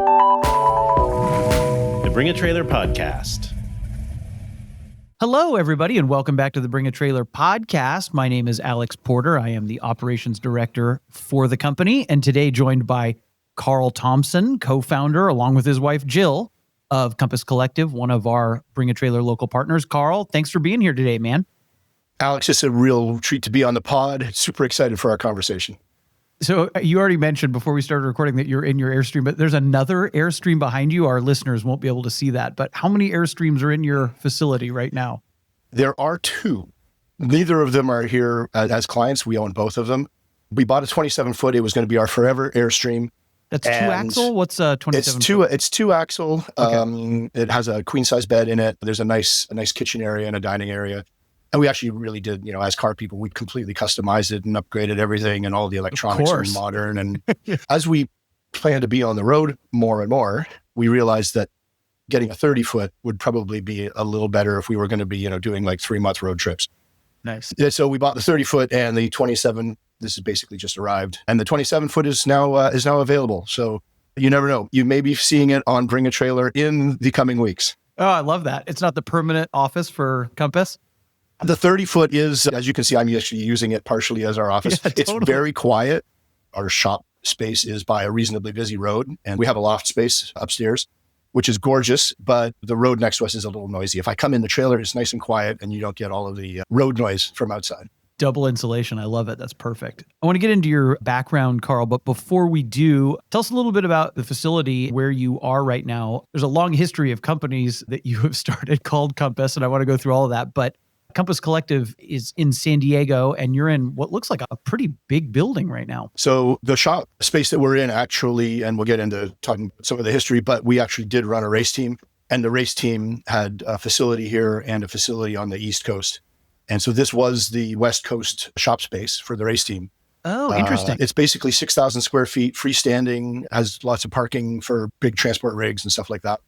The Bring a Trailer Podcast. Hello, everybody, and welcome back to the Bring a Trailer Podcast. My name is Alex Porter. I am the operations director for the company, and today joined by Karl Thomson, co-founder, along with his wife, Jill, of Compass Collective, one of our Bring a Trailer local partners. Karl, thanks for being here today, man. Alex, it's a real treat to be on the pod. Super excited for our conversation. So you already mentioned before we started recording that you're in your Airstream, but there's another Airstream behind you. Our listeners won't be able to see that, but how many Airstreams are in your facility right now? There are two. Neither of them are here as clients. We own both of them. We bought a 27-foot. It was going to be our forever Airstream. That's two-axle? What's a 27? It's two-axle. Okay. It has a queen-size bed in it. There's a nice kitchen area and a dining area. And we actually really did, as car people, we completely customized it and upgraded everything, and all the electronics are modern. And as we plan to be on the road more and more, we realized that getting a 30-foot would probably be a little better if we were going to be, doing like 3-month road trips. Nice. Yeah, so we bought the 30-foot and the 27. This has basically just arrived, and the 27-foot is now available. So you never know. You may be seeing it on Bring a Trailer in the coming weeks. Oh, I love that. It's not the permanent office for Compass? The 30-foot is, as you can see, I'm actually using it partially as our office. Yeah, It's very quiet. Our shop space is by a reasonably busy road, and we have a loft space upstairs, which is gorgeous, but the road next to us is a little noisy. If I come in the trailer, it's nice and quiet, and you don't get all of the road noise from outside. Double insulation. I love it. That's perfect. I want to get into your background, Karl, but before we do, tell us a little bit about the facility where you are right now. There's a long history of companies that you have started called Compass, and I want to go through all of that, but Compass Collective is in San Diego, and you're in what looks like a pretty big building right now. So the shop space that we're in actually, and we'll get into talking some of the history, but we actually did run a race team, and the race team had a facility here and a facility on the East Coast. And so this was the West Coast shop space for the race team. Oh, interesting. It's basically 6,000 square feet, freestanding, has lots of parking for big transport rigs and stuff like that.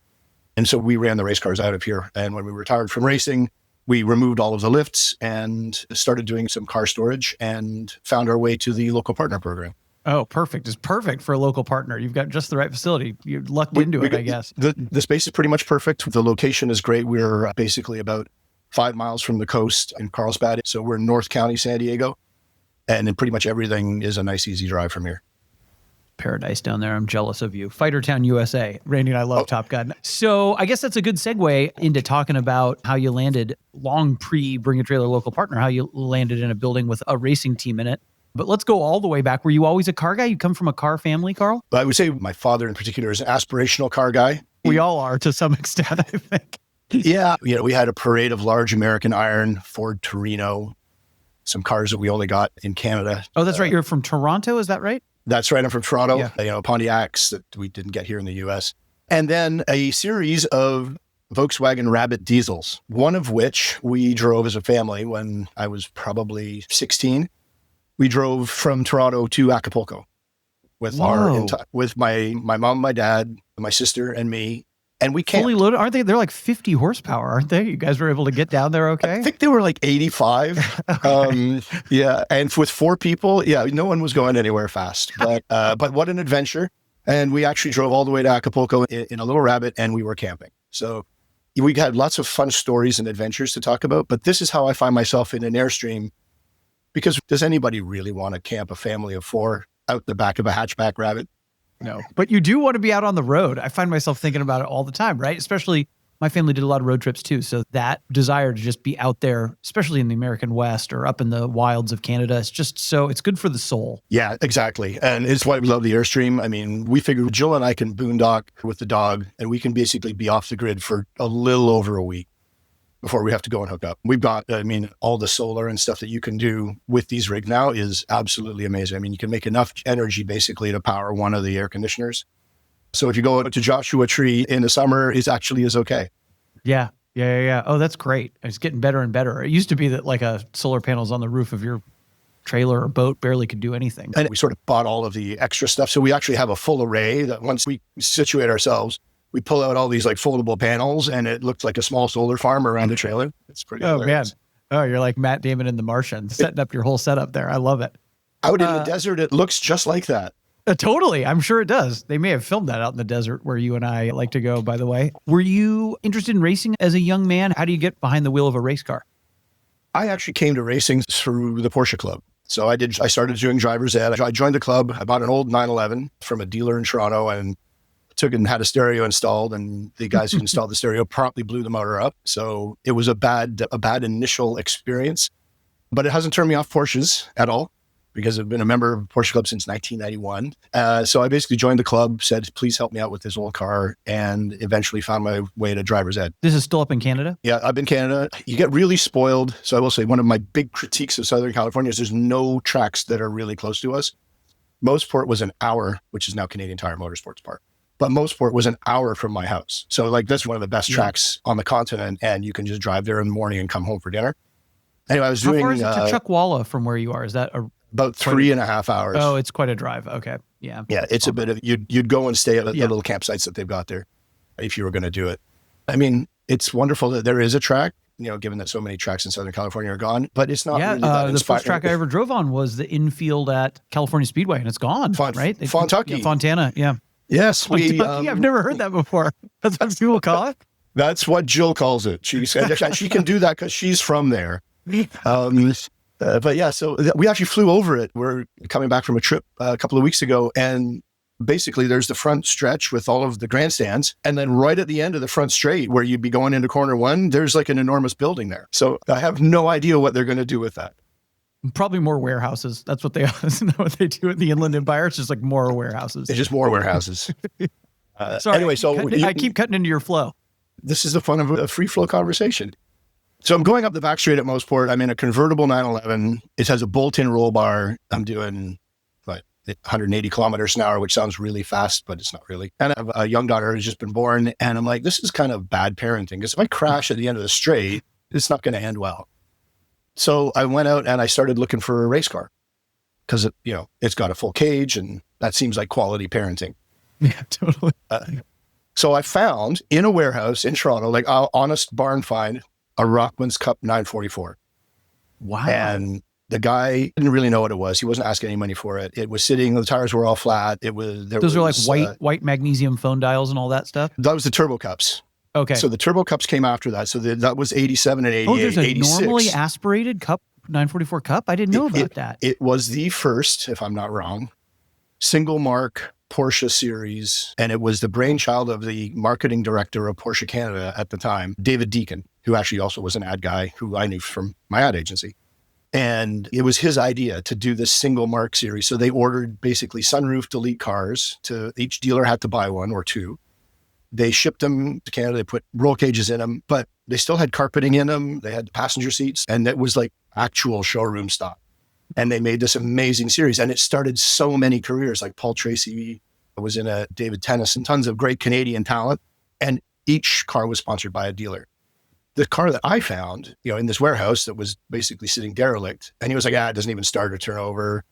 And so we ran the race cars out of here. And when we retired from racing, we removed all of the lifts and started doing some car storage and found our way to the local partner program. Oh, perfect. It's perfect for a local partner. You've got just the right facility. You lucked into it, I guess. The space is pretty much perfect. The location is great. We're basically about 5 miles from the coast in Carlsbad. So we're in North County, San Diego. And then pretty much everything is a nice, easy drive from here. Paradise down there. I'm jealous of you. Fighter Town, USA. Randy and I love Top Gun. So I guess that's a good segue into talking about how you landed long pre-Bring a Trailer local partner, how you landed in a building with a racing team in it. But let's go all the way back. Were you always a car guy? You come from a car family, Karl? I would say my father in particular is an aspirational car guy. We all are to some extent, I think. Yeah. We had a parade of large American iron, Ford Torino, some cars that we only got in Canada. Oh, that's right. You're from Toronto. Is that right? That's right. I'm from Toronto. Yeah. Pontiacs that we didn't get here in the U.S. And then a series of Volkswagen Rabbit diesels, one of which we drove as a family when I was probably 16. We drove from Toronto to Acapulco with my mom, my dad, my sister, and me. And we camped. Fully loaded, aren't they? They're like 50 horsepower, aren't they? You guys were able to get down there okay? I think they were like 85. Okay. Yeah. And with 4 people, no one was going anywhere fast. But what an adventure. And we actually drove all the way to Acapulco in a little Rabbit, and we were camping. So we had lots of fun stories and adventures to talk about. But this is how I find myself in an Airstream, because does anybody really want to camp a family of 4 out the back of a hatchback Rabbit? No, but you do want to be out on the road. I find myself thinking about it all the time, right? Especially my family did a lot of road trips too. So that desire to just be out there, especially in the American West or up in the wilds of Canada, it's good for the soul. Yeah, exactly. And it's why we love the Airstream. I mean, we figured Jill and I can boondock with the dog, and we can basically be off the grid for a little over a week before we have to go and hook up. We've got, all the solar and stuff that you can do with these rigs now is absolutely amazing. I mean, you can make enough energy basically to power one of the air conditioners. So if you go to Joshua Tree in the summer, it actually is okay. Yeah. Oh, that's great. It's getting better and better. It used to be that like a solar panels on the roof of your trailer or boat barely could do anything. And we sort of bought all of the extra stuff. So we actually have a full array that once we situate ourselves, we pull out all these like foldable panels, and it looked like a small solar farm around the trailer. It's pretty hilarious. Man. Oh, you're like Matt Damon in The Martian, setting up your whole setup there. I love it. Out in the desert, it looks just like that. Totally. I'm sure it does. They may have filmed that out in the desert where you and I like to go, by the way. Were you interested in racing as a young man? How do you get behind the wheel of a race car? I actually came to racing through the Porsche Club. So I started doing driver's ed. I joined the club. I bought an old 911 from a dealer in Toronto and took it and had a stereo installed. And the guys who installed the stereo promptly blew the motor up. So it was a bad initial experience, but it hasn't turned me off Porsches at all, because I've been a member of Porsche Club since 1991. So I basically joined the club, said, please help me out with this old car, and eventually found my way to driver's ed. This is still up in Canada? Yeah, I've been in Canada. You get really spoiled. So I will say one of my big critiques of Southern California is there's no tracks that are really close to us. Mossport was an hour, which is now Canadian Tire Motorsports Park. But Mossport was an hour from my house. So that's one of the best tracks on the continent, and you can just drive there in the morning and come home for dinner. Anyway, I was How doing... far is it to Chuckwalla from where you are? Is that about 3.5 hours. Oh, it's quite a drive. Okay. Yeah. Yeah, it's a bit of, you'd go and stay at the little campsites that they've got there if you were going to do it. I mean, it's wonderful that there is a track, given that so many tracks in Southern California are gone, but it's not really that the first track I ever drove on was the infield at California Speedway, and it's gone, right? Fontucky. Fontana, yeah. Yes. I've never heard that before. That's what people call it? That's what Jill calls it. She can do that because she's from there. But yeah, so we actually flew over it. We're coming back from a trip a couple of weeks ago, and basically there's the front stretch with all of the grandstands, and then right at the end of the front straight where you'd be going into corner one, there's like an enormous building there. So I have no idea what they're going to do with that. Probably more warehouses. That's what they do at the Inland Empire. It's just like more warehouses. It's just more warehouses. Sorry, anyway, so I keep cutting into your flow. This is the fun of a free flow conversation. So I'm going up the back straight at Mossport. I'm in a convertible 911. It has a bolt-in roll bar. I'm doing 180 kilometers an hour, which sounds really fast, but it's not really. And I have a young daughter who's just been born. And I'm like, this is kind of bad parenting, because if I crash at the end of the straight, it's not going to end well. So I went out and I started looking for a race car, because it's got a full cage, and that seems like quality parenting. Yeah, totally. So I found in a warehouse in Toronto, like honest barn find, a Rockman's Cup 944. Wow. And the guy didn't really know what it was. He wasn't asking any money for it. It was sitting, the tires were all flat. Those are like white magnesium phone dials and all that stuff? That was the Turbo Cups. Okay. So the Turbo Cups came after that. So that was 87 and 88, there's a 86. normally aspirated Cup, 944 Cup? I didn't know about that. It was the first, if I'm not wrong, single mark Porsche series. And it was the brainchild of the marketing director of Porsche Canada at the time, David Deacon, who actually also was an ad guy who I knew from my ad agency. And it was his idea to do this single mark series. So they ordered basically sunroof delete cars. Each dealer had to buy one or two. They shipped them to Canada. They put roll cages in them, but they still had carpeting in them. They had passenger seats, and it was like actual showroom stock. And they made this amazing series, and it started so many careers. Like Paul Tracy was in a David Tennyson, tons of great Canadian talent, and each car was sponsored by a dealer. The car that I found, in this warehouse that was basically sitting derelict, and he was like, it doesn't even start or turn over.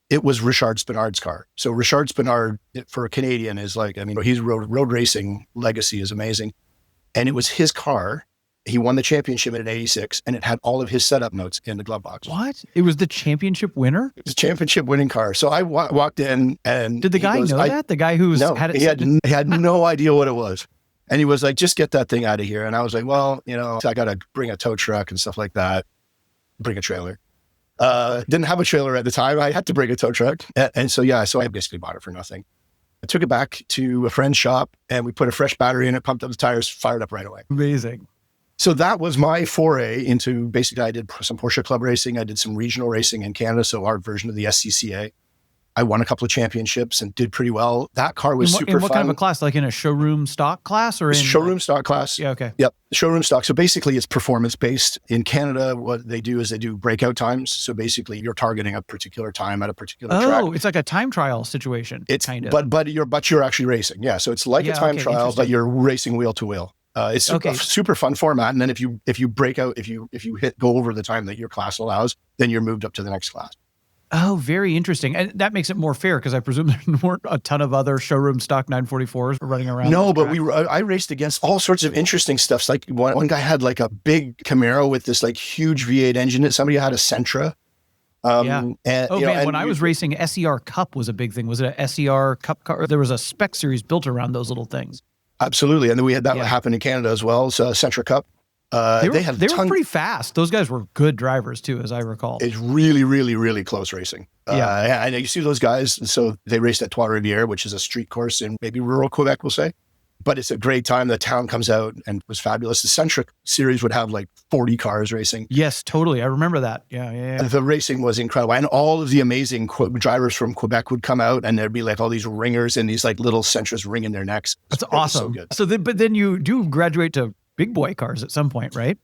It was Richard Spinard's car. So Richard Spinard, for a Canadian, is like, his road racing legacy is amazing. And it was his car. He won the championship in '86, and it had all of his setup notes in the glove box. What? It was the championship winner? It was a championship winning car. So I walked in, and did the guy know that? The guy who had it? He had no idea what it was. And he was like, just get that thing out of here. And I was like, well, I got to bring a tow truck and stuff like that, bring a trailer. Didn't have a trailer at the time. I had to bring a tow truck. And so I basically bought it for nothing. I took it back to a friend's shop, and we put a fresh battery in it, pumped up the tires, fired up right away. Amazing. So that was my foray into, basically I did some Porsche Club racing. I did some regional racing in Canada. So our version of the SCCA. I won a couple of championships and did pretty well. That car was super fun. In what kind of a class? Like in a showroom stock class, or in showroom stock class? Yeah. Okay. Yep. Showroom stock. So basically it's performance based. In Canada, what they do is they do breakout times. So basically you're targeting a particular time at a particular track. Oh, it's like a time trial situation. It's kind of. But you're actually racing. Yeah. So it's like a time trial, but you're racing wheel to wheel. It's a super fun format. And then if you break out, if you go over the time that your class allows, then you're moved up to the next class. Oh, very interesting. And that makes it more fair, because I presume there weren't a ton of other showroom stock 944s running around. No, but I raced against all sorts of interesting stuff. Like one guy had like a big Camaro with this like huge V8 engine. Somebody had a Sentra. Yeah. And, Oh you know, man, and when I we- was racing, SER Cup was a big thing. Was it a SER Cup car? There was a spec series built around those little things. Absolutely. And then we had that Yeah. happen in Canada as well. So Centra Cup. They had were pretty fast. Those guys were good drivers too, as I recall. It's really, really, really close racing. Yeah. And you see those guys. So they raced at Trois Rivières, which is a street course in maybe rural Quebec, we'll say. But it's a great time. The town comes out and it was fabulous. The Centric series would have like 40 cars racing. Yes, totally. I remember that. Yeah. And the racing was incredible. And all of the amazing drivers from Quebec would come out and there'd be like all these ringers and these like little Centras ringing their necks. That's It was awesome. so good. But then you do graduate to big boy cars at some point, right?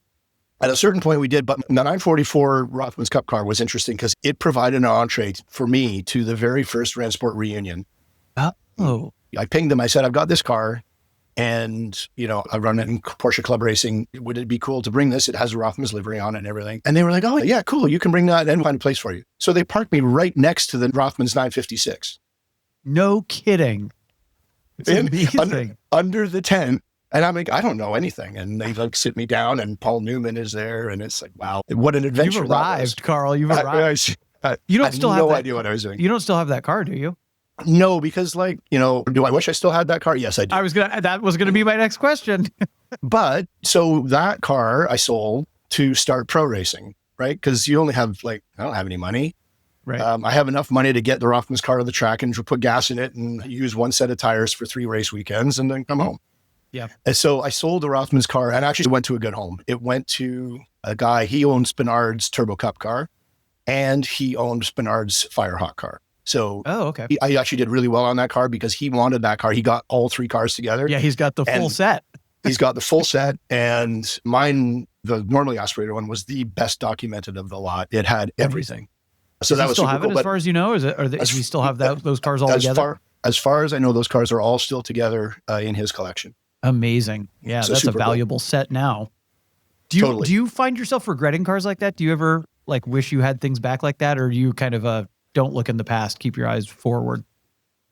At a certain point we did, but the 944 Rothman's Cup car was interesting because it provided an entree for me to the very first Rennsport reunion. Oh. I pinged them. I said, I've got this car and, you know, I run it in Porsche Club Racing. Would it be cool to bring this? It has a Rothmans livery on it and everything. And they were like, oh, yeah, cool. You can bring that and find a place for you. So they parked me right next to the Rothmans 956. No kidding. It's amazing. Under the tent. And I'm like, I don't know anything. And they like sit me down and Paul Newman is there. And it's like, wow, what an adventure. You've arrived, Karl. You've arrived. You don't still have no that, idea what I was doing. You don't still have that car, do you? No, because like, you know, do I wish I still had that car? Yes, I do. That was gonna be my next question. But so that car I sold to start pro racing, right? Because you only have like, I don't have any money. Right. I have enough money to get the Rothmans car on the track and put gas in it and use one set of tires for 3 race weekends and then come home. Yeah. And so I sold the Rothmans car and actually went to a good home. It went to a guy, he owned Spinard's Turbo Cup car and he owned Spinard's Firehawk car. So okay. I actually did really well on that car because he wanted that car. He got all 3 cars together. Yeah, he's got the full set. He's got the full set. And mine, the normally aspirated one, was the best documented of the lot. It had everything. So Does that he was still super have cool. it as far as you know? Does he still have those cars all together? As far as I know, those cars are all still together in his collection. Amazing. Yeah, So that's a super valuable set now. Totally. Do you find yourself regretting cars like that? Do you ever like wish you had things back like that? Or do you kind of don't look in the past, keep your eyes forward?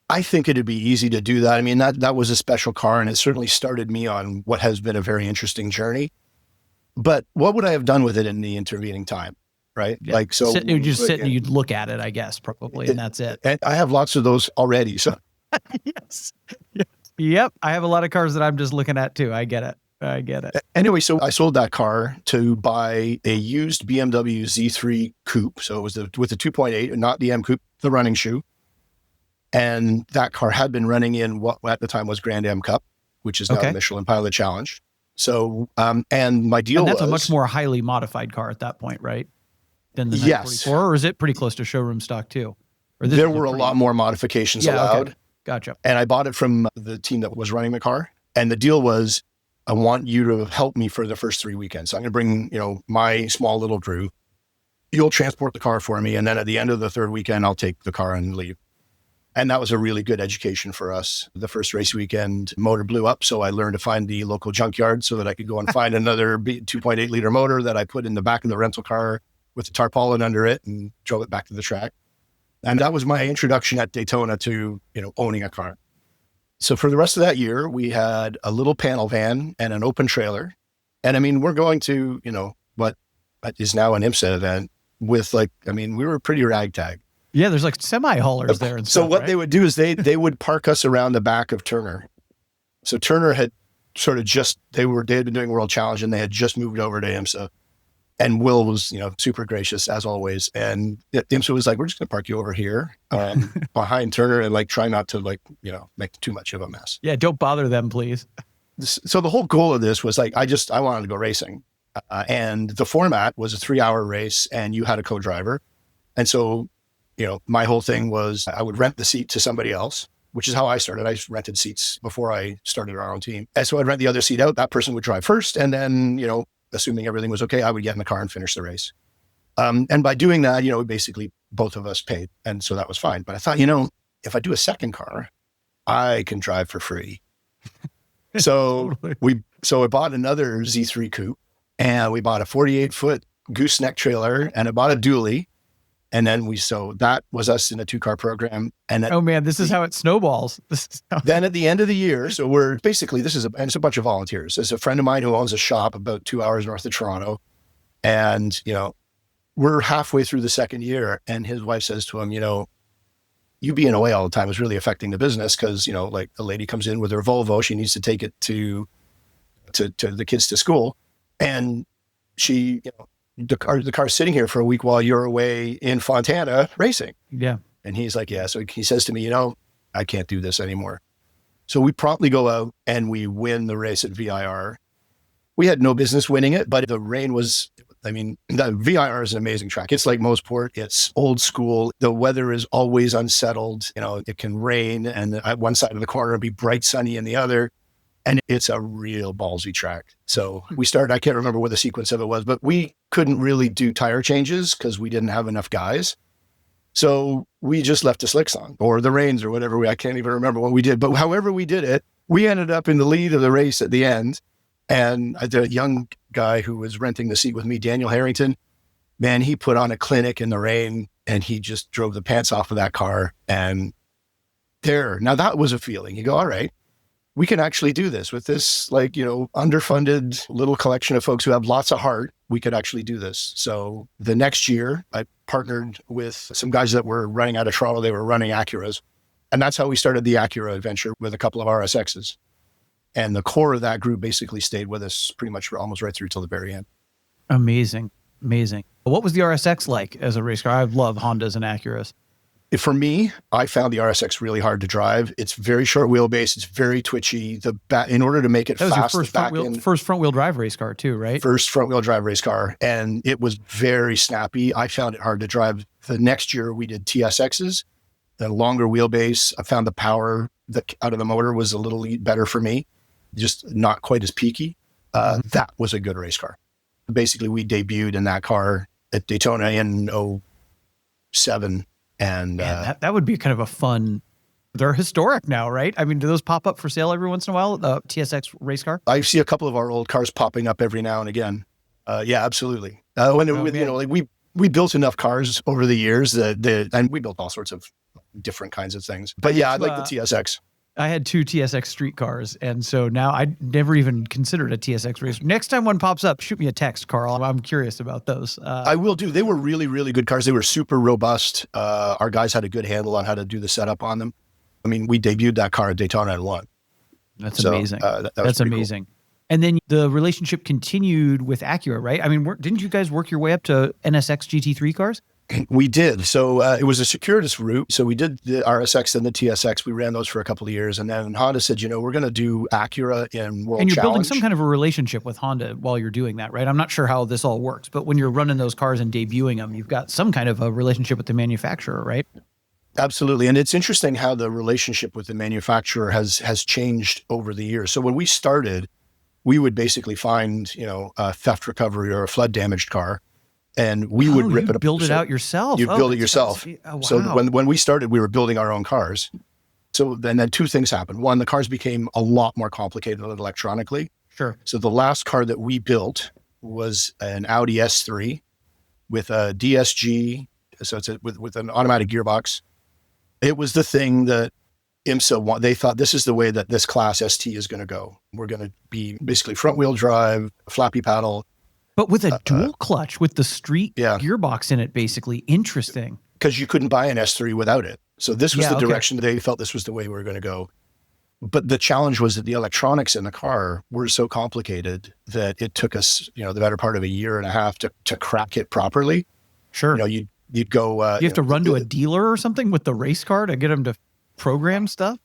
I think it'd be easy to do that. I mean, that was a special car and it certainly started me on what has been a very interesting journey. But what would I have done with it in the intervening time? Right? Yeah. Like, so you just sit and you'd look at it, I guess, probably, and that's it. And I have lots of those already. So Yes. Yep. I have a lot of cars that I'm just looking at too. I get it. anyway, so I sold that car to buy a used BMW Z3 Coupe. So it was with the 2.8, not the M Coupe, the running shoe. And that car had been running in what at the time was Grand M Cup, which is now the Michelin Pilot Challenge. So, and my deal that's was a much more highly modified car at that point, right? Than the Yes. 944, or is it pretty close to showroom stock too? Or there were a lot more modifications allowed. Okay. Gotcha. And I bought it from the team that was running the car. And the deal was, I want you to help me for the first 3 weekends. So I'm going to bring, you know, my small little crew. You'll transport the car for me. And then at the end of the 3rd weekend, I'll take the car and leave. And that was a really good education for us. The first race weekend, motor blew up. So I learned to find the local junkyard so that I could go and find another 2.8 liter motor that I put in the back of the rental car with the tarpaulin under it and drove it back to the track. And that was my introduction at Daytona to, you know, owning a car. So for the rest of that year, we had a little panel van and an open trailer. And I mean, we're going to, you know, what is now an IMSA event with like, I mean, we were pretty ragtag. Yeah, there's like semi-haulers there and stuff. So what they would do is they would park us around the back of Turner. So Turner had sort of they had been doing World Challenge and they had just moved over to IMSA. And Will was, you know, super gracious as always. And IMSA was like, we're just going to park you over here behind Turner and like try not to like, you know, make too much of a mess. Yeah, don't bother them, please. So the whole goal of this was like, I wanted to go racing. And the format was a 3-hour race and you had a co-driver. And so, you know, my whole thing was I would rent the seat to somebody else, which is how I started. I rented seats before I started our own team. And so I'd rent the other seat out. That person would drive first. And then, you know, assuming everything was okay, I would get in the car and finish the race. And by doing that, you know, basically both of us paid. And so that was fine. But I thought, you know, if I do a second car, I can drive for free. So I bought another Z3 Coupe and we bought a 48-foot gooseneck trailer and I bought a dually. And then that was us in a 2-car program. And oh man, this is how it snowballs. Then at the end of the year, so we're basically, it's a bunch of volunteers. There's a friend of mine who owns a shop about 2 hours north of Toronto. And, you know, we're halfway through the second year, and his wife says to him, you being away all the time is really affecting the business because, like the lady comes in with her Volvo, she needs to take it to the kids to school. And she, the car's sitting here for a week while you're away in Fontana racing. Yeah. And he's like, yeah. So he says to me, I can't do this anymore. So we promptly go out and we win the race at VIR. We had no business winning it, but the rain was, the VIR is an amazing track. It's like Mossport. It's old school. The weather is always unsettled. It can rain and at one side of the corner be bright sunny in the other. And it's a real ballsy track. So we started, I can't remember what the sequence of it was, but we couldn't really do tire changes because we didn't have enough guys. So we just left the slicks on or the reins or whatever. I can't even remember what we did, but however we did it, we ended up in the lead of the race at the end. And the young guy who was renting the seat with me, Daniel Harrington, man, he put on a clinic in the rain and he just drove the pants off of that car. And now that was a feeling. You go, all right, we can actually do this with this, underfunded little collection of folks who have lots of heart. We could actually do this. So the next year I partnered with some guys that were running out of Toronto. They were running Acuras. And that's how we started the Acura adventure with a couple of RSXs. And the core of that group basically stayed with us pretty much almost right through till the very end. Amazing. What was the RSX like as a race car? I love Hondas and Acuras. For me, I found the RSX really hard to drive. It's very short wheelbase. It's very twitchy. In order to make it fast, that was your first front wheel drive race car too, right? First front wheel drive race car. And it was very snappy. I found it hard to drive. The next year we did TSXs, the longer wheelbase. I found the power out of the motor was a little better for me, just not quite as peaky. That was a good race car. Basically, we debuted in that car at Daytona in 2007. And that would be kind of a fun, they're historic now, right? I mean, do those pop up for sale every once in a while, the TSX race car? I see a couple of our old cars popping up every now and again. Yeah, absolutely. We built enough cars over the years and we built all sorts of different kinds of things. But yeah, I'd like the TSX. I had 2 TSX street cars, and so now I never even considered a TSX race. Next time one pops up, shoot me a text, Karl. I'm curious about those. I will do. They were really, really good cars. They were super robust. Our guys had a good handle on how to do the setup on them. We debuted that car at Daytona and won. That's amazing. That's amazing. Cool. And then the relationship continued with Acura, right? Didn't you guys work your way up to NSX GT3 cars? We did. So it was a circuitous route. So we did the RSX and the TSX. We ran those for a couple of years. And then Honda said, we're going to do Acura in World Challenge. And you're building some kind of a relationship with Honda while you're doing that, right? I'm not sure how this all works, but when you're running those cars and debuting them, you've got some kind of a relationship with the manufacturer, right? Absolutely. And it's interesting how the relationship with the manufacturer has changed over the years. So when we started, we would basically find, a theft recovery or a flood damaged car. And we would rip it up. Build it out yourself. You build it yourself. Wow. So when we started, we were building our own cars. So then 2 things happened. One, the cars became a lot more complicated electronically. Sure. So the last car that we built was an Audi S3 with a DSG. So it's with an automatic gearbox. It was the thing that IMSA they thought this is the way that this class ST is going to go. We're going to be basically front wheel drive, flappy paddle. But with a dual clutch with the street gearbox in it, basically. Interesting. Because you couldn't buy an S3 without it. So this was the direction they felt this was the way we were going to go. But the challenge was that the electronics in the car were so complicated that it took us, the better part of a year and a half to crack it properly. Sure. You'd go. You have to run to a dealer or something with the race car to get them to program stuff?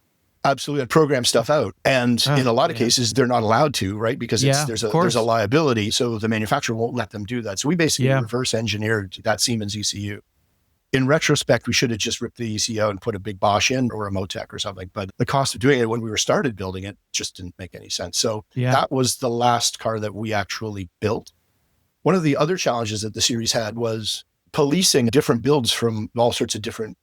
Absolutely, and program stuff out. And in a lot of cases, they're not allowed to, right? Because there's a liability. So the manufacturer won't let them do that. So we basically reverse engineered that Siemens ECU. In retrospect, we should have just ripped the ECU out and put a big Bosch in or a Motec or something. But the cost of doing it when we started building it just didn't make any sense. So that was the last car that we actually built. One of the other challenges that the series had was policing different builds from all sorts of different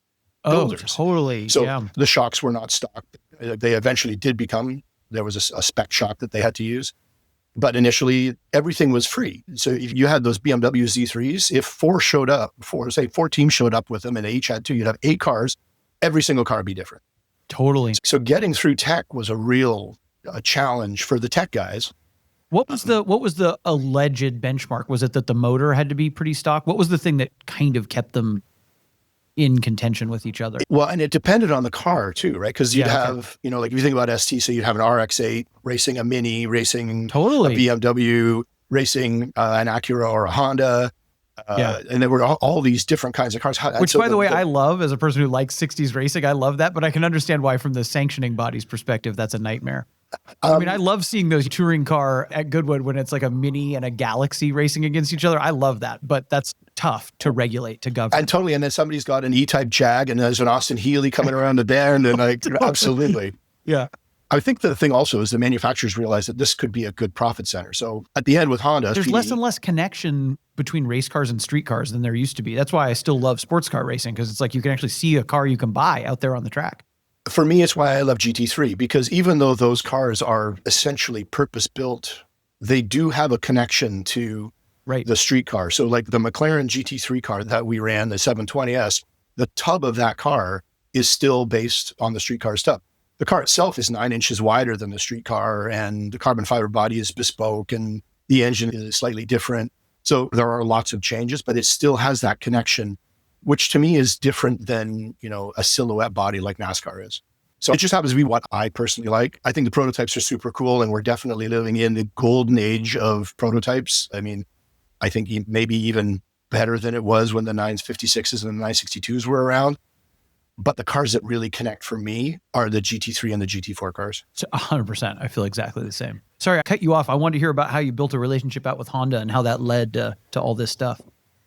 builders. Totally. So the shocks were not stock. They eventually did become, there was a spec shock that they had to use. But initially, everything was free. So if you had those BMW Z3s, if 4 teams showed up with them and they each had 2, you'd have 8 cars. Every single car would be different. Totally. So getting through tech was a real challenge for the tech guys. What was the alleged benchmark? Was it that the motor had to be pretty stock? What was the thing that kind of kept them in contention with each other? Well, and it depended on the car too, right? Because you'd have, like if you think about ST, so you'd have an RX-8 racing a Mini, racing Totally. a BMW, racing an Acura or a Honda. And there were all these different kinds of cars. Which, by the way, I love as a person who likes 60s racing. I love that, but I can understand why from the sanctioning body's perspective, that's a nightmare. I mean, I love seeing those touring car at Goodwood when it's like a Mini and a Galaxy racing against each other. I love that, but that's tough to regulate, to govern. And totally. And then somebody's got an E-Type Jag and there's an Austin Healey coming around the bend and like, absolutely. Yeah. I think the thing also is the manufacturers realize that this could be a good profit center. So at the end with Honda, there's less and less connection between race cars and street cars than there used to be. That's why I still love sports car racing, because it's like you can actually see a car you can buy out there on the track. For me, it's why I love GT3, because even though those cars are essentially purpose-built, they do have a connection to the street car. So like the McLaren GT3 car that we ran, the 720S, the tub of that car is still based on the street car's tub. The car itself is 9 inches wider than the street car, and the carbon fiber body is bespoke, and the engine is slightly different. So there are lots of changes, but it still has that connection, which to me is different than, a silhouette body like NASCAR is. So it just happens to be what I personally like. I think the prototypes are super cool, and we're definitely living in the golden age of prototypes. I mean, I think maybe even better than it was when the 956s and the 962s were around. But the cars that really connect for me are the GT3 and the GT4 cars. So 100%. I feel exactly the same. Sorry, I cut you off. I wanted to hear about how you built a relationship out with Honda and how that led to all this stuff.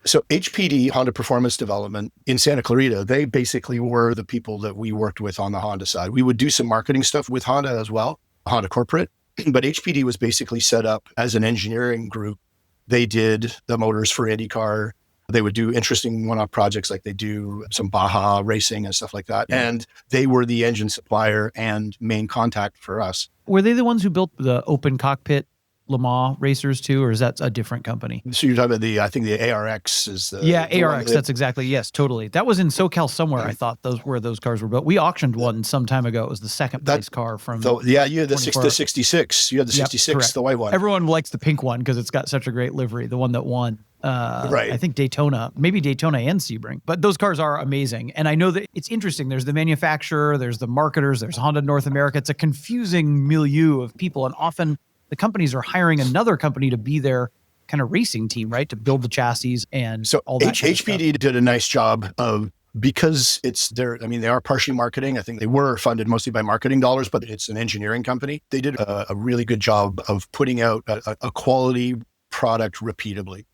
So HPD, Honda Performance Development in Santa Clarita, they basically were the people that we worked with on the Honda side. We would do some marketing stuff with Honda as well, Honda Corporate, but HPD was basically set up as an engineering group. They did the motors for IndyCar. They would do interesting one-off projects, like they do some Baja racing and stuff like that. Yeah. And they were the engine supplier and main contact for us. Were they the ones who built the open cockpit Le Mans racers too, or is that a different company? So you're talking about I think the ARX is the... Yeah, ARX, that's exactly, yes, totally. That was in SoCal somewhere, I thought, where those cars were built. We auctioned one some time ago. It was the second place car from... you had the 66. You had the 66, the white one. Everyone likes the pink one because it's got such a great livery, the one that won. Right. I think Daytona, maybe Daytona and Sebring, but those cars are amazing. And I know that it's interesting. There's the manufacturer, there's the marketers, there's Honda North America. It's a confusing milieu of people. And often the companies are hiring another company to be their kind of racing team, right? To build the chassis and all that. HPD did a nice job of, because they are partially marketing. I think they were funded mostly by marketing dollars, but it's an engineering company. They did a really good job of putting out a quality product repeatably.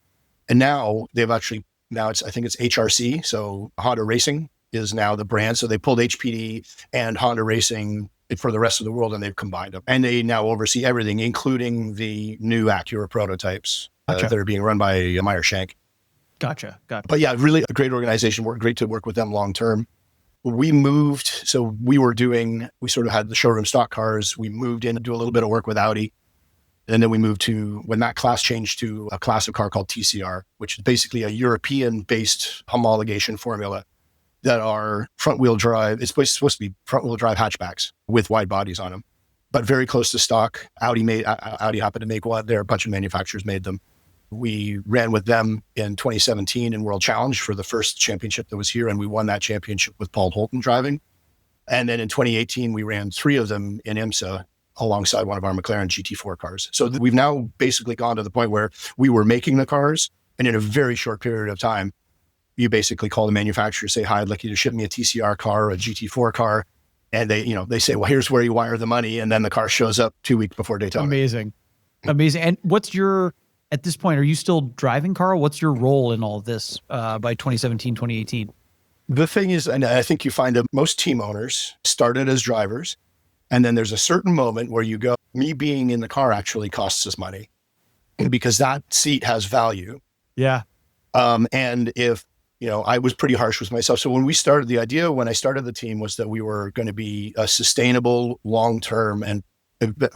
And now I think it's HRC. So Honda Racing is now the brand. So they pulled HPD and Honda Racing for the rest of the world, and they've combined them. And they now oversee everything, including the new Acura prototypes that are being run by Meyer Shank. Gotcha. But yeah, really a great organization. Great to work with them long term. We moved, so we sort of had the showroom stock cars. We moved in to do a little bit of work with Audi. And then we moved to, when that class changed to a class of car called TCR, which is basically a European-based homologation formula that are front-wheel drive. It's supposed to be front-wheel drive hatchbacks with wide bodies on them, but very close to stock. Audi happened to make one. There are a bunch of manufacturers made them. We ran with them in 2017 in World Challenge for the first championship that was here, and we won that championship with Paul Holton driving. And then in 2018, we ran 3 of them in IMSA alongside one of our McLaren GT4 cars. So we've now basically gone to the point where we were making the cars, and in a very short period of time, you basically call the manufacturer, say, hi, I'd like you to ship me a TCR car or a GT4 car. And they say, well, here's where you wire the money. And then the car shows up 2 weeks before Daytona. Amazing. And at this point, are you still driving, Karl? What's your role in all of this by 2017, 2018? The thing is, and I think you find that most team owners started as drivers. And then there's a certain moment where you go, me being in the car actually costs us money because that seat has value. Yeah. And if, I was pretty harsh with myself. So when I started the team was that we were going to be a sustainable, long-term, and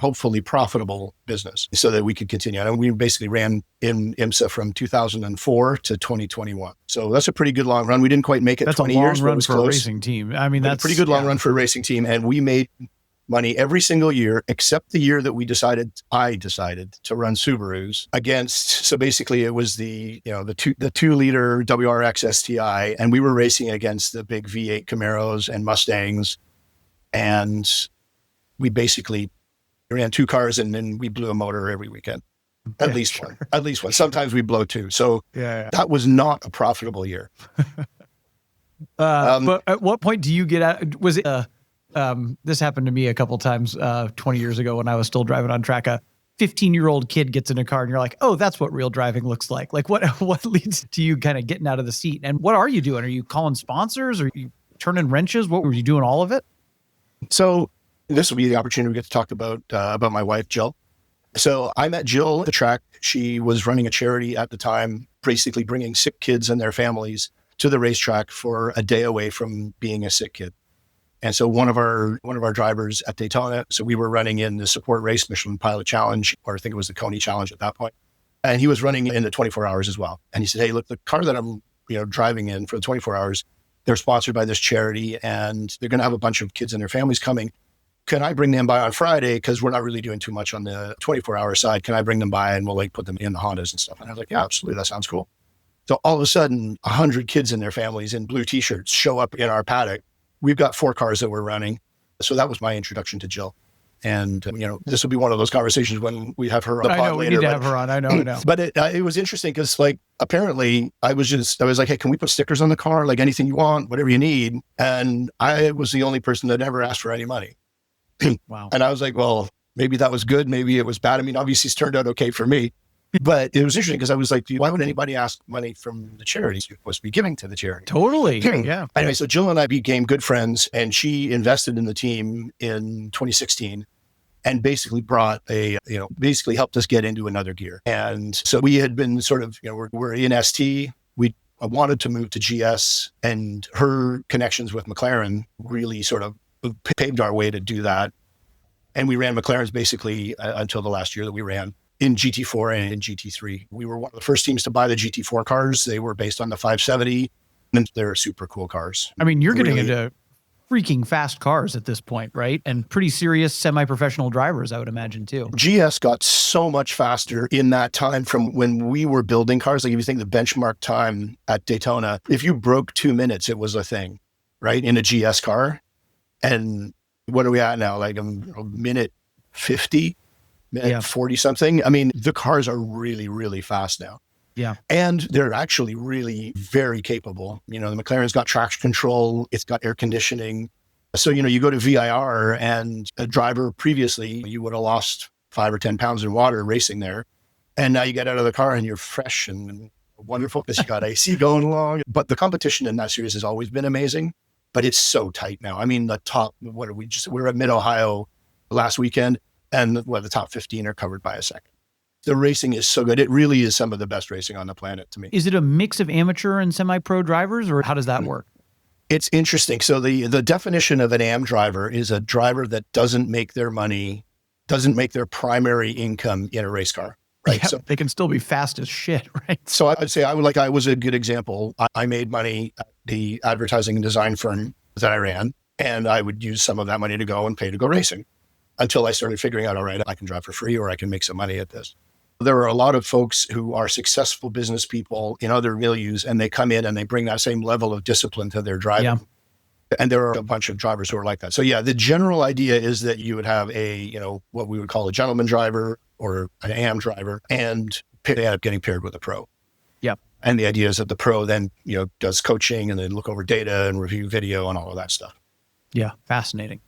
hopefully profitable business so that we could continue. And we basically ran in IMSA from 2004 to 2021. So that's a pretty good long run. We didn't quite make it 20 years, but it was close. A racing team. I mean, that's a pretty good long run for a racing team. And we made money every single year, except the year that I decided to run Subarus against. So basically it was the 2-liter WRX STI, and we were racing against the big V8 Camaros and Mustangs. And we basically ran 2 cars, and then we blew a motor every weekend. At least one. Sometimes we blow 2. So that was not a profitable year. But at what point do you get out? Was it, this happened to me a couple times, 20 years ago when I was still driving on track. A 15-year-old kid gets in a car and you're like, oh, that's what real driving looks like. Like what leads to you kind of getting out of the seat? And what are you doing? Are you calling sponsors? Are you turning wrenches? What were you doing? All of it? So this will be the opportunity we get to talk about my wife, Jill. So I met Jill at the track. She was running a charity at the time, basically bringing sick kids and their families to the racetrack for a day away from being a sick kid. And so one of our drivers at Daytona, so we were running in the support race, Michelin Pilot Challenge, or I think it was the Coney Challenge at that point. And he was running in the 24 hours as well. And he said, hey, look, the car that I'm driving in for the 24 hours, they're sponsored by this charity, and they're going to have a bunch of kids and their families coming. Can I bring them by on Friday? Because we're not really doing too much on the 24-hour side. Can I bring them by and we'll put them in the Hondas and stuff? And I was like, yeah, absolutely. That sounds cool. So all of a sudden, 100 kids and their families in blue T-shirts show up in our paddock. We've got 4 cars that we're running. So that was my introduction to Jill. And, this will be one of those conversations when we have her on the pod later. We need to have her on. I know. But it was interesting because, apparently I was like, hey, can we put stickers on the car? Like anything you want, whatever you need. And I was the only person that ever asked for any money. Wow. And I was like, well, maybe that was good. Maybe it was bad. I mean, obviously it's turned out okay for me, but it was interesting because I was like, why would anybody ask money from the charities you're supposed to be giving to the charity? Totally. Yeah. Anyway, so Jill and I became good friends, and she invested in the team in 2016 and basically basically helped us get into another gear. And so we had been sort of, we're in ST. I wanted to move to GS, and her connections with McLaren really sort of paved our way to do that. And we ran McLarens basically until the last year that we ran in GT4 and in GT3. We were one of the first teams to buy the GT4 cars. They were based on the 570, and they're super cool cars. I mean, you're getting into freaking fast cars at this point, right? And pretty serious semi-professional drivers, I would imagine too. GS got so much faster in that time from when we were building cars. Like if you think the benchmark time at Daytona, if you broke 2 minutes, it was a thing, right? In a GS car. And what are we at now? Like a minute 50, minute 40 something. I mean, the cars are really, really fast now. Yeah. And they're actually really very capable. The McLaren's got traction control. It's got air conditioning. So, you go to VIR, and a driver previously, you would have lost 5 or 10 pounds in water racing there. And now you get out of the car and you're fresh and wonderful because you got AC going along. But the competition in that series has always been amazing. But it's so tight now. I mean, the top, we're at Mid-Ohio last weekend, and the top 15 are covered by a second. The racing is so good. It really is some of the best racing on the planet to me. Is it a mix of amateur and semi-pro drivers, or how does that work? It's interesting. So the definition of an AM driver is a driver that doesn't make their primary income in a race car. Right. Yeah, so they can still be fast as shit, right? So I would say I was a good example. I made money at the advertising and design firm that I ran, and I would use some of that money to go and pay to go racing until I started figuring out, all right, I can drive for free or I can make some money at this. There are a lot of folks who are successful business people in other milieus, and they come in and they bring that same level of discipline to their driving. Yeah. And there are a bunch of drivers who are like that. So yeah, the general idea is that you would have what we would call a gentleman driver or an AM driver, and they end up getting paired with a pro. Yeah. And the idea is that the pro then, does coaching and then look over data and review video and all of that stuff. Yeah. Fascinating.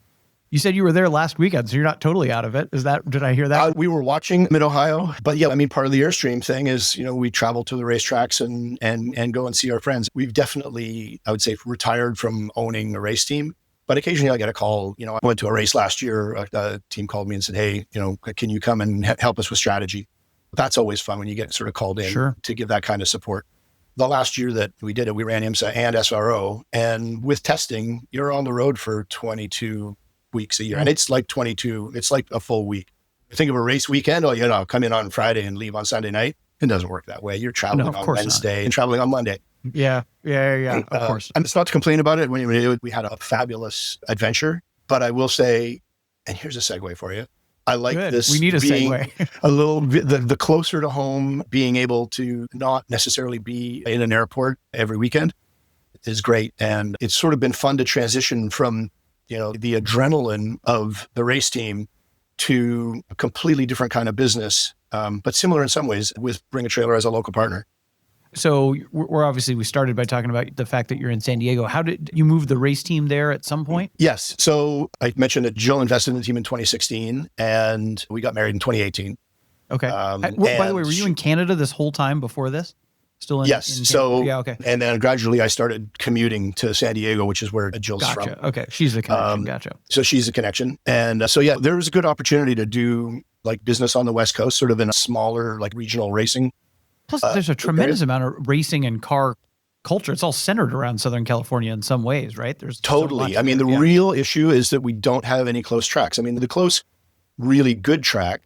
You said you were there last weekend, so you're not totally out of it. Did I hear that? We were watching Mid-Ohio, but yeah, I mean, part of the Airstream thing is, we travel to the racetracks and go and see our friends. We've definitely, I would say, retired from owning a race team, but occasionally I get a call. I went to a race last year. A team called me and said, hey, can you come and help us with strategy? That's always fun when you get sort of called in to give that kind of support. The last year that we did it, we ran IMSA and SRO, and with testing, you're on the road for 22 weeks a year. And it's like a full week. Think of a race weekend, come in on Friday and leave on Sunday night. It doesn't work that way. You're traveling on Wednesday and traveling on Monday. Yeah. Of course. And it's not to complain about it. We had a fabulous adventure, but I will say And here's a segue for you. I like Good. this. We need a being segue. a little bit, the closer to home, being able to not necessarily be in an airport every weekend is great. And it's sort of been fun to transition from, the adrenaline of the race team to a completely different kind of business, but similar in some ways with Bring a Trailer as a local partner. So we started by talking about the fact that you're in San Diego. How did you move the race team there at some point? Yes. So I mentioned that Jill invested in the team in 2016 and we got married in 2018. Okay. By the way, were you in Canada this whole time before this? Still in? Yes. In so, yeah, okay. And then gradually I started commuting to San Diego, which is where Jill's from. Okay. She's the connection. Gotcha. So she's a connection. And there was a good opportunity to do like business on the West Coast, sort of in a smaller, like regional racing. Plus, there's a tremendous amount of racing and car culture. It's all centered around Southern California in some ways, right? There's totally. So I mean, the real issue is that we don't have any close tracks. I mean, the close, really good track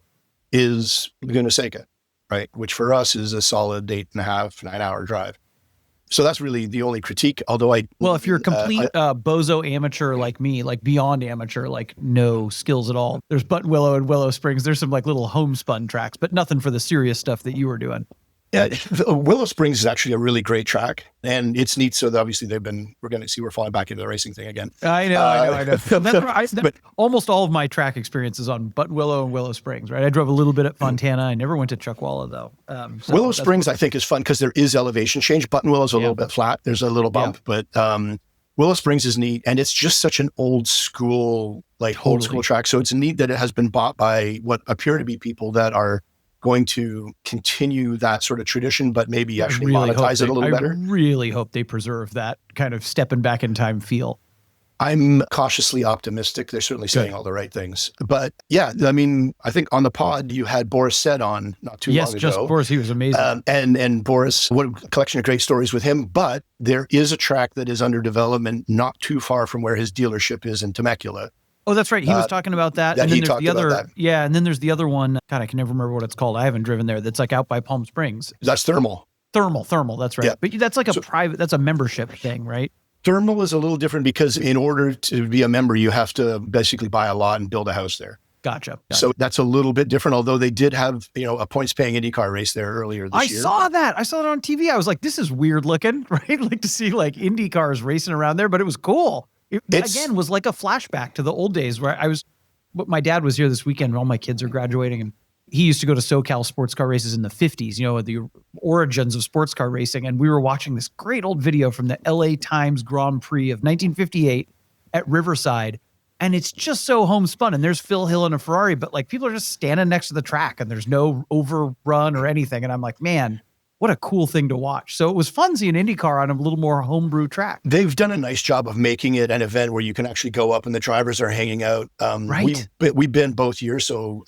is Laguna Seca, right? Which for us is a solid 8.5, 9 hour drive. So that's really the only critique. Although if you're a complete bozo amateur like me, like beyond amateur, like no skills at all, there's Buttonwillow and Willow Springs. There's some like little homespun tracks, but nothing for the serious stuff that you were doing. Yeah, Willow Springs is actually a really great track, and it's neat. So obviously we're going to see we're falling back into the racing thing again. I know. But almost all of my track experience is on Buttonwillow and Willow Springs, right? I drove a little bit at Fontana. I never went to Chuckwalla though. Willow Springs, I think, is fun because there is elevation change. Buttonwillow is a little bit flat. There's a little bump, but Willow Springs is neat, and it's just such an old school track. So it's neat that it has been bought by what appear to be people that are going to continue that sort of tradition, but maybe actually monetize it a little better. I really hope they preserve that kind of stepping back in time feel. I'm cautiously optimistic. They're certainly saying all the right things. But yeah, I mean, I think on the pod, you had Boris said on not too long ago. Yes, just Boris. He was amazing. And Boris, what a collection of great stories with him. But there is a track that is under development not too far from where his dealership is in Temecula. Oh, that's right. He was talking about that. And then there's the other, and then there's the other one. God, I can never remember what it's called. I haven't driven there. That's like out by Palm Springs. That's Thermal. Thermal. That's right. Yeah. But that's like that's a membership thing, right? Thermal is a little different because in order to be a member, you have to basically buy a lot and build a house there. Gotcha. So that's a little bit different, although they did have, a points paying IndyCar race there earlier this year. I saw that on TV. I was like, this is weird looking, right? Like to see like Indy cars racing around there, but it was cool. It again was like a flashback to the old days where my dad was here this weekend and all my kids are graduating, and he used to go to SoCal sports car races in the 50s, the origins of sports car racing. And we were watching this great old video from the LA Times Grand Prix of 1958 at Riverside. And it's just so homespun. And there's Phil Hill in a Ferrari, but like people are just standing next to the track and there's no overrun or anything. And I'm like, man, what a cool thing to watch. So it was fun seeing IndyCar on a little more homebrew track. They've done a nice job of making it an event where you can actually go up and the drivers are hanging out. Right. We've been both years. So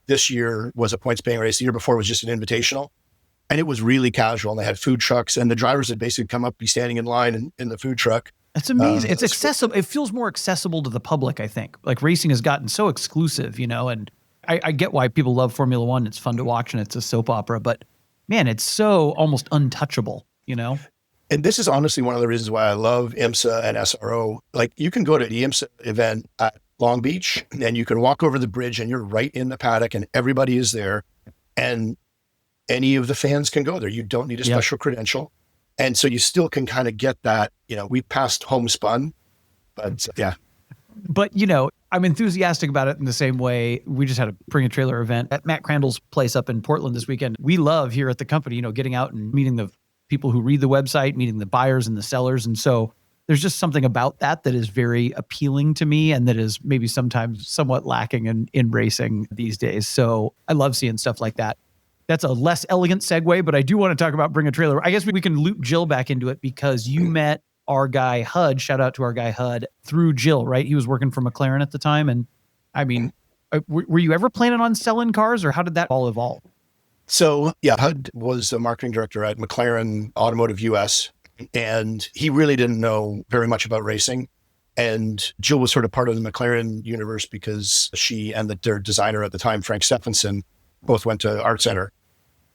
this year was a points paying race. The year before was just an invitational. And it was really casual. And they had food trucks and the drivers had basically come up, be standing in line in the food truck. That's amazing. It's accessible. It feels more accessible to the public, I think. Like racing has gotten so exclusive, and I get why people love Formula One. It's fun to watch and it's a soap opera, but man, it's so almost untouchable, And this is honestly one of the reasons why I love IMSA and SRO. Like you can go to the IMSA event at Long Beach and you can walk over the bridge and you're right in the paddock and everybody is there and any of the fans can go there. You don't need a special credential. And so you still can kind of get that, we passed homespun, but yeah. But, I'm enthusiastic about it in the same way. We just had a Bring a Trailer event at Matt Crandall's place up in Portland this weekend. We love here at the company, getting out and meeting the people who read the website, meeting the buyers and the sellers. And so there's just something about that is very appealing to me and that is maybe sometimes somewhat lacking in racing these days. So I love seeing stuff like that. That's a less elegant segue, but I do want to talk about Bring a Trailer. I guess we can loop Jill back into it because you met our guy HUD, shout out to our guy HUD, through Jill, right? He was working for McLaren at the time. And I mean, were you ever planning on selling cars or how did that all evolve? So yeah, HUD was the marketing director at McLaren Automotive US, and he really didn't know very much about racing. And Jill was sort of part of the McLaren universe because she and their designer at the time, Frank Stephenson, both went to Art Center.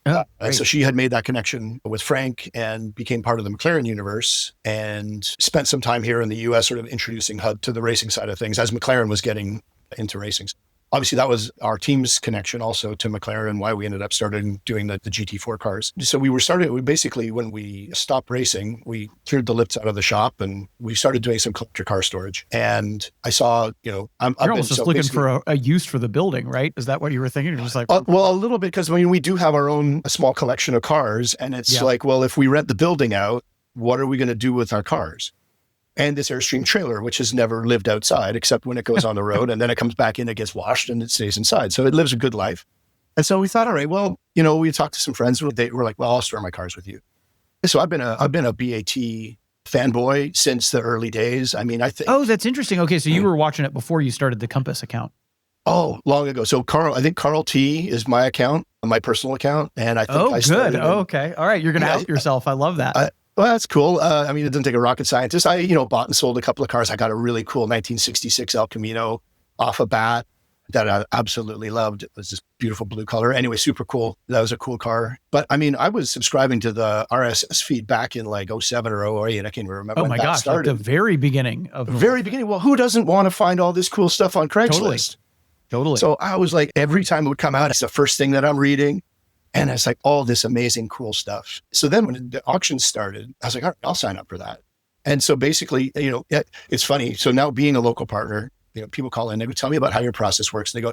And so she had made that connection with Frank and became part of the McLaren universe and spent some time here in the US sort of introducing HUD to the racing side of things as McLaren was getting into racing. Obviously, that was our team's connection also to McLaren, why we ended up starting doing the GT4 cars. So we basically, when we stopped racing, we cleared the lifts out of the shop and we started doing some collector car storage. And I saw, You're almost just looking for a use for the building, right? Is that what you were thinking? You're just like, well, a little bit, because we do have our own small collection of cars, and it's like, well, if we rent the building out, what are we going to do with our cars? And this Airstream trailer, which has never lived outside except when it goes on the road, and then it comes back in, it gets washed, and it stays inside. So it lives a good life. And so we thought, all right, well, we talked to some friends, and they were like, well, I'll store my cars with you. So I've been a BAT fanboy since the early days. I mean, I think. Oh, that's interesting. Okay, so you were watching it before you started the Compass account. Oh, long ago. So I think Karl T is my account, my personal account, and I think I started. Good. Oh, okay. All right, you're going to out yourself. I love that. Well, that's cool. I mean, it doesn't take a rocket scientist. I, bought and sold a couple of cars. I got a really cool 1966 El Camino off a bat that I absolutely loved. It was this beautiful blue color. Anyway, super cool. That was a cool car. But I mean, I was subscribing to the RSS feed back in like 07 or 08. I can't even remember when that started. Like the very beginning of very beginning. Well, who doesn't want to find all this cool stuff on Craigslist? Totally. So I was like, every time it would come out, it's the first thing that I'm reading. And it's like all this amazing, cool stuff. So then when the auction started, I was like, all right, I'll sign up for that. And so basically, it's funny. So now being a local partner, people call in, they would tell me about how your process works. And they go,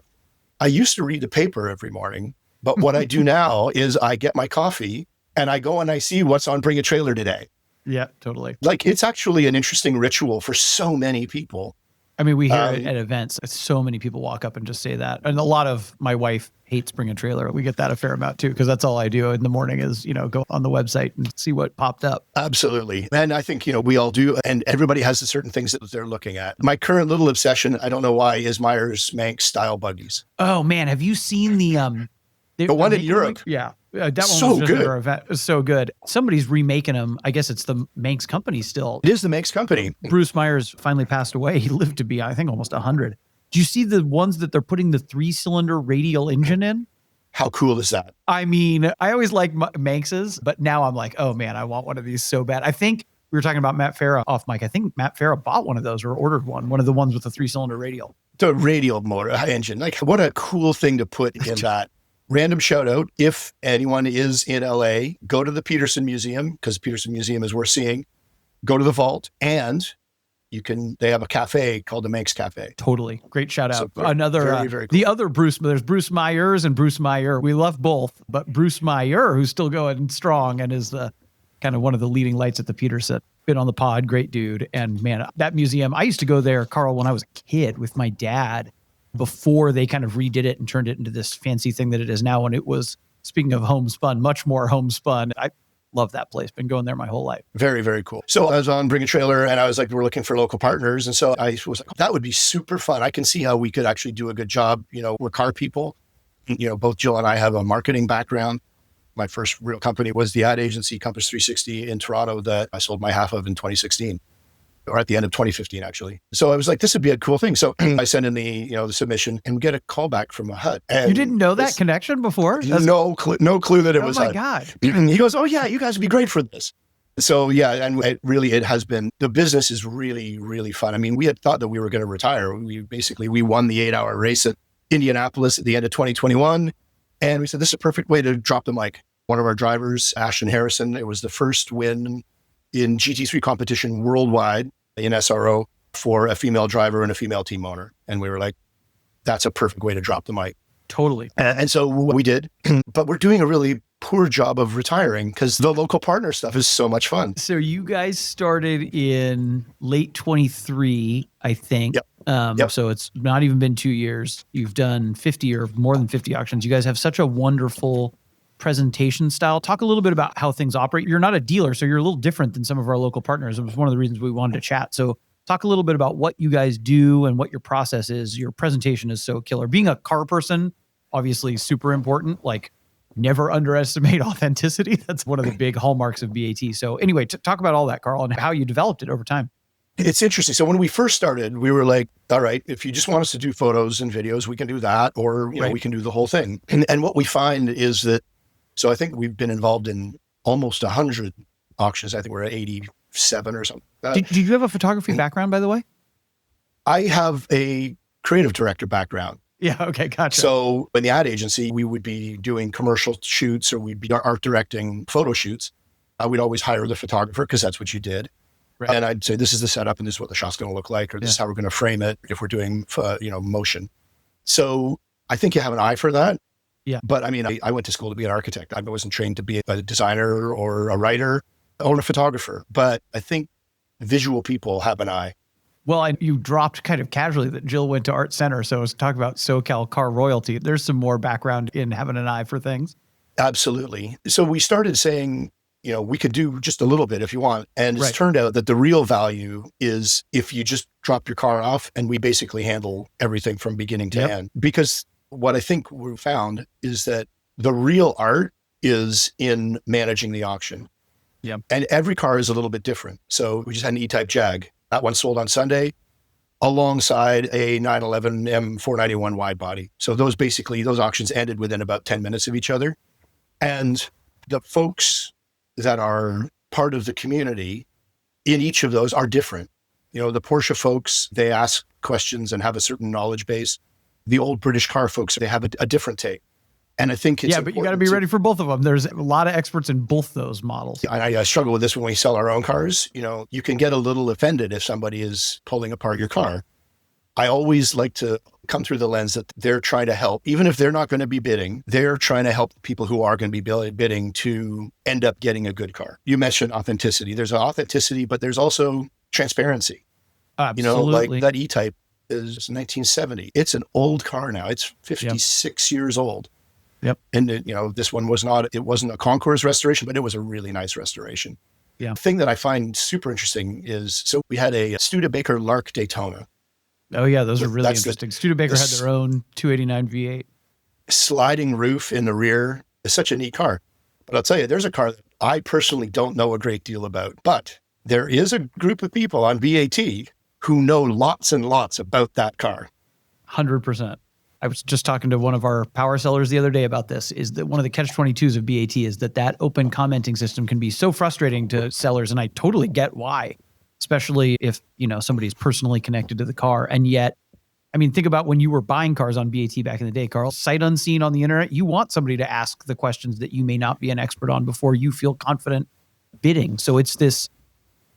I used to read the paper every morning, but what I do now is I get my coffee and I go and I see what's on Bring a Trailer today. Yeah, totally. Like, it's actually an interesting ritual for so many people. I mean, we hear it at events. So many people walk up and just say that. And a lot of my wife hates Bring a Trailer. We get that a fair amount too, because that's all I do in the morning is, go on the website and see what popped up. Absolutely. And I think, we all do. And everybody has the certain things that they're looking at. My current little obsession, I don't know why, is Meyers Manx style buggies. Oh man, have you seen the one in Europe? Yeah. That one so was just good. Our event. It was so good. Somebody's remaking them. I guess it's the Manx company still. It is the Manx company. Bruce Meyers finally passed away. He lived to be, I think, almost 100. Do you see the ones that they're putting the 3-cylinder radial engine in? How cool is that? I mean, I always like Manx's, but now I'm like, oh man, I want one of these so bad. I think we were talking about Matt Farah off mic. I think Matt Farah bought one of those or ordered one of the ones with the 3-cylinder radial. The radial motor engine. Like, what a cool thing to put in that. Random shout out. If anyone is in LA, go to the Petersen Museum, because the Petersen Museum is worth seeing. Go to the vault, and they have a cafe called the Manx Cafe. Totally. Great shout out. So Another, very, very cool. The other Bruce, there's Bruce Meyers and Bruce Meyer. We love both, but Bruce Meyer, who's still going strong and is the kind of one of the leading lights at the Petersen. Been on the pod, great dude. And man, that museum, I used to go there, Karl, when I was a kid with my dad, before they kind of redid it and turned it into this fancy thing that it is now. And it was, speaking of homespun, much more homespun. I love that place. Been going there my whole life. Very, very cool. So I was on Bring a Trailer and I was like, we're looking for local partners. And so I was like, that would be super fun. I can see how we could actually do a good job. We're car people. Both Jill and I have a marketing background. My first real company was the ad agency Compass 360 in Toronto that I sold my half of in 2016. Or at the end of 2015, actually. So I was like, this would be a cool thing. So I sent in the submission and get a call back from a HUD. And you didn't know that connection before? No clue that it was HUD. Oh my God. He goes, oh yeah, you guys would be great for this. So yeah, and it has been, the business is really, really fun. I mean, we had thought that we were going to retire. We won the 8-hour race at Indianapolis at the end of 2021. And we said, this is a perfect way to drop the mic. One of our drivers, Ashton Harrison, it was the first win in GT3 competition worldwide in SRO for a female driver and a female team owner. And we were like, that's a perfect way to drop the mic. Totally. And so we did, but we're doing a really poor job of retiring because the local partner stuff is so much fun. So you guys started in late 23, I think. Yep. So it's not even been 2 years. You've done 50 or more than 50 auctions. You guys have such a wonderful presentation style. Talk a little bit about how things operate. You're not a dealer, so you're a little different than some of our local partners. It was one of the reasons we wanted to chat. So talk a little bit about what you guys do and what your process is. Your presentation is so killer. Being a car person, obviously super important. Like, never underestimate authenticity. That's one of the big hallmarks of BAT. So anyway, talk about all that, Karl, and how you developed it over time. It's interesting. So when we first started, we were like, all right, if you just want us to do photos and videos, we can do that, or we can do the whole thing. And what we find is that, so I think we've been involved in almost 100 auctions. I think we're at 87 or something. Did you have a photography background, by the way? I have creative director background. Yeah. Okay. Gotcha. So in the ad agency, we would be doing commercial shoots or we'd be art directing photo shoots. We'd always hire the photographer because that's what you did. Right. And I'd say, this is the setup and this is what the shot's going to look like, or this is how we're going to frame it if we're doing, motion. So I think you have an eye for that. Yeah. But I mean, I went to school to be an architect. I wasn't trained to be a designer or a writer or a photographer, but I think visual people have an eye. Well, you dropped kind of casually that Jill went to Art Center. So I was talking about SoCal car royalty. There's some more background in having an eye for things. Absolutely. So we started saying, we could do just a little bit if you want. And it's Right. turned out that the real value is if you just drop your car off and we basically handle everything from beginning to end. Because what I think we found is that the real art is in managing the auction. Yeah. And every car is a little bit different. So we just had an E-Type Jag. That one sold on Sunday alongside a 911 M491 wide body. So those auctions ended within about 10 minutes of each other. And the folks that are part of the community in each of those are different. The Porsche folks, they ask questions and have a certain knowledge base. The old British car folks, they have a different take. And I think it's but you got to be ready for both of them. There's a lot of experts in both those models. I struggle with this when we sell our own cars. You can get a little offended if somebody is pulling apart your car. I always like to come through the lens that they're trying to help, even if they're not going to be bidding, they're trying to help the people who are going to be bidding to end up getting a good car. You mentioned authenticity. There's authenticity, but there's also transparency. Absolutely. Like that E-Type is 1970. It's an old car now. It's 56 years old. Yep. And this one it wasn't a concours restoration, but it was a really nice restoration. Yeah. The thing that I find super interesting is, so we had a Studebaker Lark Daytona. Oh yeah, those are really interesting. Studebaker had their own 289 V8. Sliding roof in the rear is such a neat car. But I'll tell you, there's a car that I personally don't know a great deal about, but there is a group of people on BAT who know lots and lots about that car. 100%. I was just talking to one of our power sellers the other day about this, is that one of the catch-22s of BAT is that open commenting system can be so frustrating to sellers. And I totally get why, especially if, somebody's personally connected to the car. And yet, I mean, think about when you were buying cars on BAT back in the day, Karl, sight unseen on the internet, you want somebody to ask the questions that you may not be an expert on before you feel confident bidding. So it's this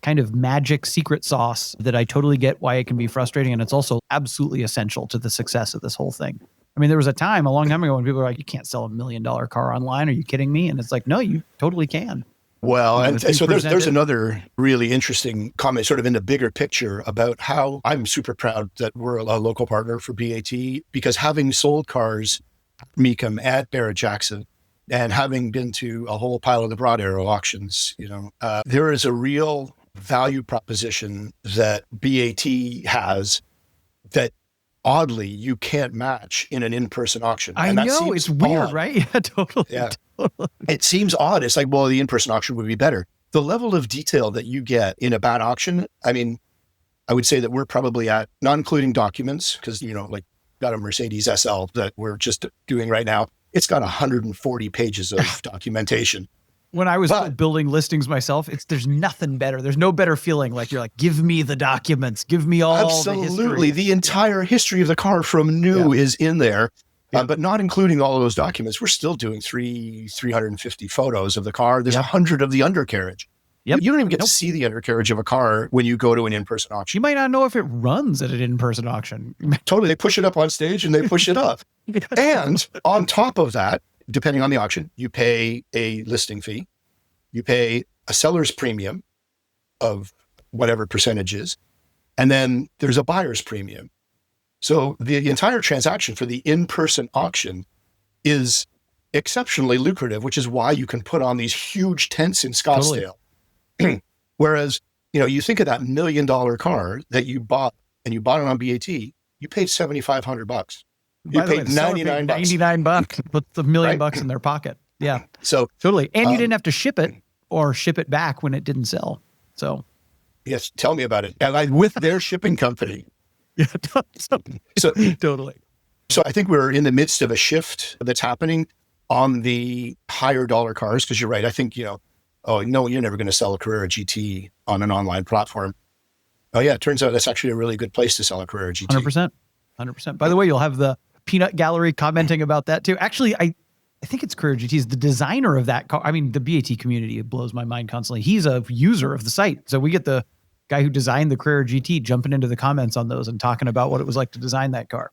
kind of magic secret sauce that I totally get why it can be frustrating. And it's also absolutely essential to the success of this whole thing. I mean, there was a time a long time ago when people were like, you can't sell $1 million car online. Are you kidding me? And it's like, no, you totally can. Well, and so there's another really interesting comment sort of in the bigger picture about how I'm super proud that we're a local partner for BAT, because having sold cars at Mecum at Barrett-Jackson and having been to a whole pile of the Broad Arrow auctions, there is a real value proposition that BAT has that oddly you can't match in an in-person auction. I know, it's weird, right? Yeah, totally. Yeah. It seems odd. It's like, well, the in-person auction would be better. The level of detail that you get in a bad auction, I mean, I would say that we're probably at, not including documents, because, like got a Mercedes SL that we're just doing right now. It's got 140 pages of documentation. When I was building listings myself, there's nothing better. There's no better feeling. Like you're like, give me the documents, give me all the history. Absolutely. The entire history of the car from new is in there, but not including all of those documents. We're still doing 350 photos of the car. There's 100 of the undercarriage. Yep. You don't even get to see the undercarriage of a car when you go to an in-person auction. You might not know if it runs at an in-person auction. Totally. They push it up on stage and they push it up. And on top of that, depending on the auction, you pay a listing fee, you pay a seller's premium of whatever percentage is, and then there's a buyer's premium. So the entire transaction for the in-person auction is exceptionally lucrative, which is why you can put on these huge tents in Scottsdale. Totally. Whereas, you think of that $1 million car that you bought and you bought it on BAT, you paid $7,500. You paid $99. $99, put the $1 million in their pocket. Yeah. So totally. And you didn't have to ship it or ship it back when it didn't sell. So yes, tell me about it. And with their shipping company. Yeah, so totally. So I think we're in the midst of a shift that's happening on the higher dollar cars. Cause you're right. I think, oh no, you're never going to sell a Carrera GT on an online platform. Oh yeah. It turns out that's actually a really good place to sell a Carrera GT. 100%. 100%. By the way, you'll have the peanut gallery commenting about that too. Actually, I think it's Carrera GT is the designer of that car. I mean, the BAT community, it blows my mind constantly. He's a user of the site. So we get the guy who designed the Carrera GT jumping into the comments on those and talking about what it was like to design that car.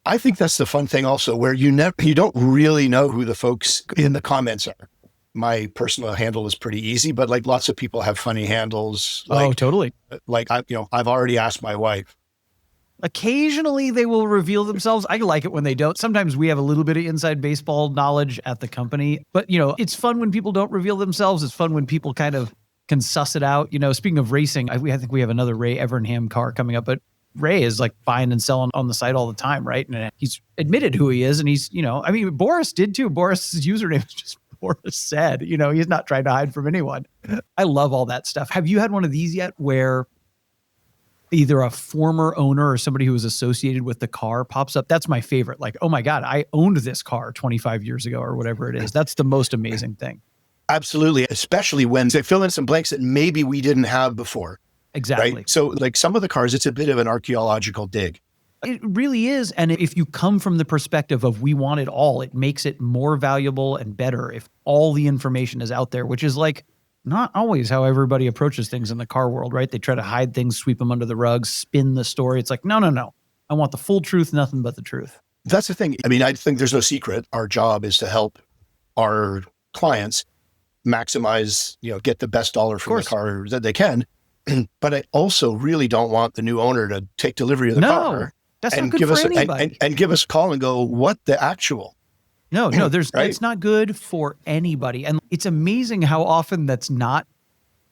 I think that's the fun thing also, where you don't really know who the folks in the comments are. My personal handle is pretty easy, but like lots of people have funny handles. Oh, totally. Like I've already asked my wife. Occasionally they will reveal themselves. I like it when they don't. Sometimes we have a little bit of inside baseball knowledge at the company, but it's fun when people don't reveal themselves. It's fun when people kind of can suss it out. Speaking of racing, I think we have another Ray Evernham car coming up, but Ray is like buying and selling on the site all the time, right? And he's admitted who he is. And he's, Boris did too. Boris's username is just Boris said, he's not trying to hide from anyone. I love all that stuff. Have you had one of these yet where either a former owner or somebody who was associated with the car pops up? That's my favorite. Like, oh my God, I owned this car 25 years ago or whatever it is. That's the most amazing thing. Absolutely. Especially when they fill in some blanks that maybe we didn't have before. Exactly. Right? So like some of the cars, it's a bit of an archaeological dig. It really is. And if you come from the perspective of we want it all, it makes it more valuable and better if all the information is out there, which is like not always how everybody approaches things in the car world, right? They try to hide things, sweep them under the rug, spin the story. It's like, no. I want the full truth, nothing but the truth. That's the thing. I mean, I think there's no secret. Our job is to help our clients maximize, get the best dollar from the car that they can. But I also really don't want the new owner to take delivery of the car that's and not good give for us anybody. and give us a call and go, what the actual? No, it's not good for anybody. And it's amazing how often that's not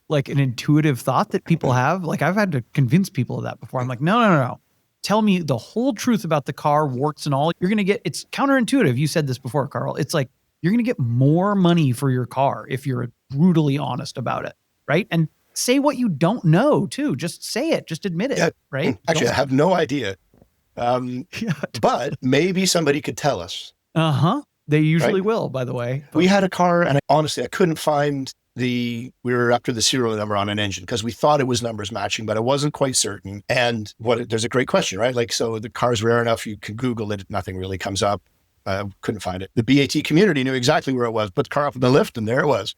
like an intuitive thought that people have. Like I've had to convince people of that before. I'm like, no. Tell me the whole truth about the car, warts and all. You're going to get, it's counterintuitive. You said this before, Karl. It's like, you're going to get more money for your car if you're brutally honest about it, right? And say what you don't know too. Just say it. Just admit it, right? Actually, I have no idea. But maybe somebody could tell us. They usually will, by the way. We had a car and honestly, I couldn't find we were after the serial number on an engine because we thought it was numbers matching, but it wasn't quite certain. And there's a great question, right? Like, so the car's rare enough, you can Google it. Nothing really comes up. Couldn't find it. The BAT community knew exactly where it was, put the car up in the lift and there it was.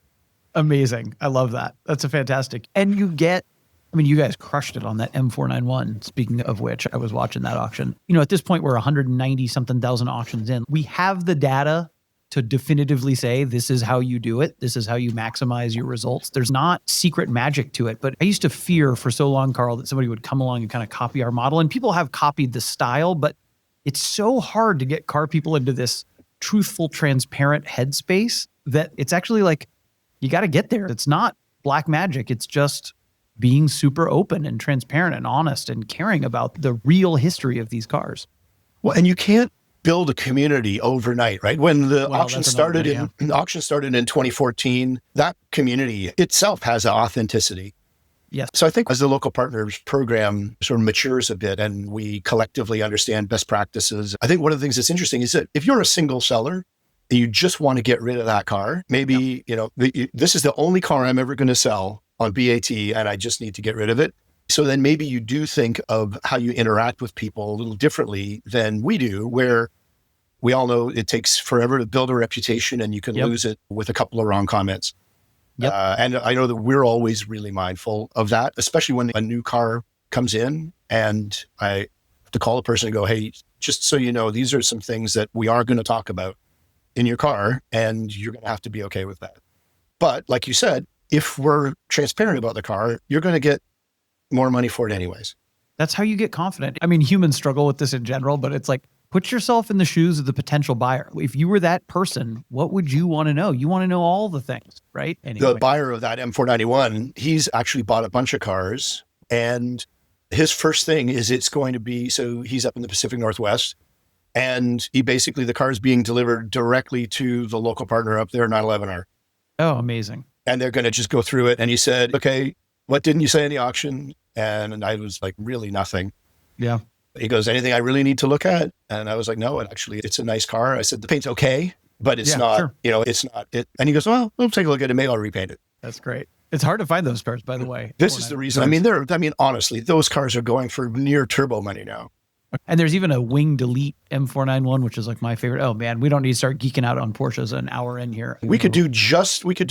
Amazing. I love that. That's a fantastic. And you guys crushed it on that M491. Speaking of which, I was watching that auction. At this point, we're 190 something thousand auctions in. We have the data to definitively say, this is how you do it. This is how you maximize your results. There's not secret magic to it. But I used to fear for so long, Karl, that somebody would come along and kind of copy our model. And people have copied the style, but it's so hard to get car people into this truthful, transparent headspace that it's actually like, you got to get there. It's not black magic. It's just being super open and transparent and honest and caring about the real history of these cars. Well, and you can't build a community overnight, right? When the auction started in 2014, that community itself has an authenticity. Yes. So I think as the local partners program sort of matures a bit and we collectively understand best practices, I think one of the things that's interesting is that if you're a single seller and you just want to get rid of that car, maybe, this is the only car I'm ever going to sell on BAT and I just need to get rid of it. So then maybe you do think of how you interact with people a little differently than we do, where we all know it takes forever to build a reputation and you can lose it with a couple of wrong comments. And I know that we're always really mindful of that, especially when a new car comes in and I have to call a person and go, hey, just so you know, these are some things that we are going to talk about in your car and you're going to have to be okay with that. But like you said, if we're transparent about the car, you're going to get more money for it anyways. That's how you get confident. I mean, humans struggle with this in general, but it's like, put yourself in the shoes of the potential buyer. If you were that person, what would you want to know? You want to know all the things, right? Anyway. The buyer of that M491, he's actually bought a bunch of cars and his first thing is it's going to be, so he's up in the Pacific Northwest and the car is being delivered directly to the local partner up there, 911R. Oh, amazing. And they're going to just go through it. And he said, okay, what didn't you say in the auction? And I was like, really nothing. Yeah. He goes, anything I really need to look at? And I was like, no, it's a nice car. I said, the paint's okay, but it's not, it's not it. And he goes, well, we'll take a look at it. Maybe I'll repaint it. That's great. It's hard to find those cars, by the way. This is the reason. Honestly, those cars are going for near turbo money now. And there's even a wing delete M491, which is like my favorite. Oh man, we don't need to start geeking out on Porsches an hour in here. We could do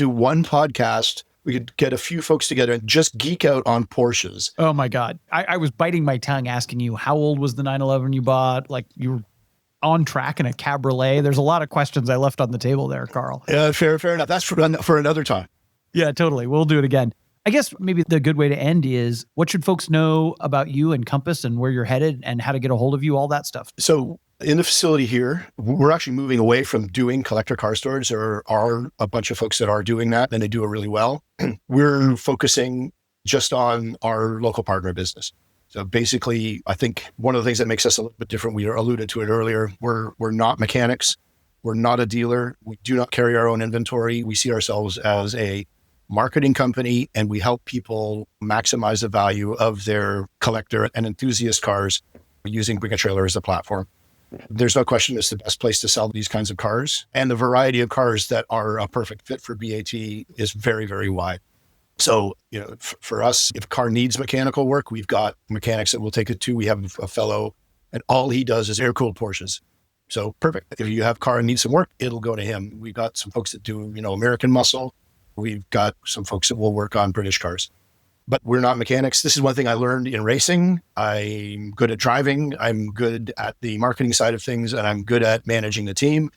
one podcast. We could get a few folks together and just geek out on Porsches. Oh my God. I was biting my tongue asking you, how old was the 911 you bought? Like you were on track in a cabriolet. There's a lot of questions I left on the table there, Karl. Yeah, fair enough. That's for another time. Yeah, totally. We'll do it again. I guess maybe the good way to end is what should folks know about you and Compass and where you're headed and how to get a hold of you, all that stuff. So in the facility here, we're actually moving away from doing collector car storage. There are a bunch of folks that are doing that and they do it really well. We're focusing just on our local partner business. So basically, I think one of the things that makes us a little bit different, we alluded to it earlier, we're not mechanics. We're not a dealer. We do not carry our own inventory. We see ourselves as a marketing company, and we help people maximize the value of their collector and enthusiast cars using Bring a Trailer as a platform. There's no question it's the best place to sell these kinds of cars. And the variety of cars that are a perfect fit for BAT is very, very wide. So, for us, if a car needs mechanical work, we've got mechanics that we'll take it to. We have a fellow, and all he does is air-cooled Porsches. So perfect. If you have a car and need some work, it'll go to him. We've got some folks that do, American muscle. We've got some folks that will work on British cars. But we're not mechanics. This is one thing I learned in racing. I'm good at driving. I'm good at the marketing side of things, and I'm good at managing the team.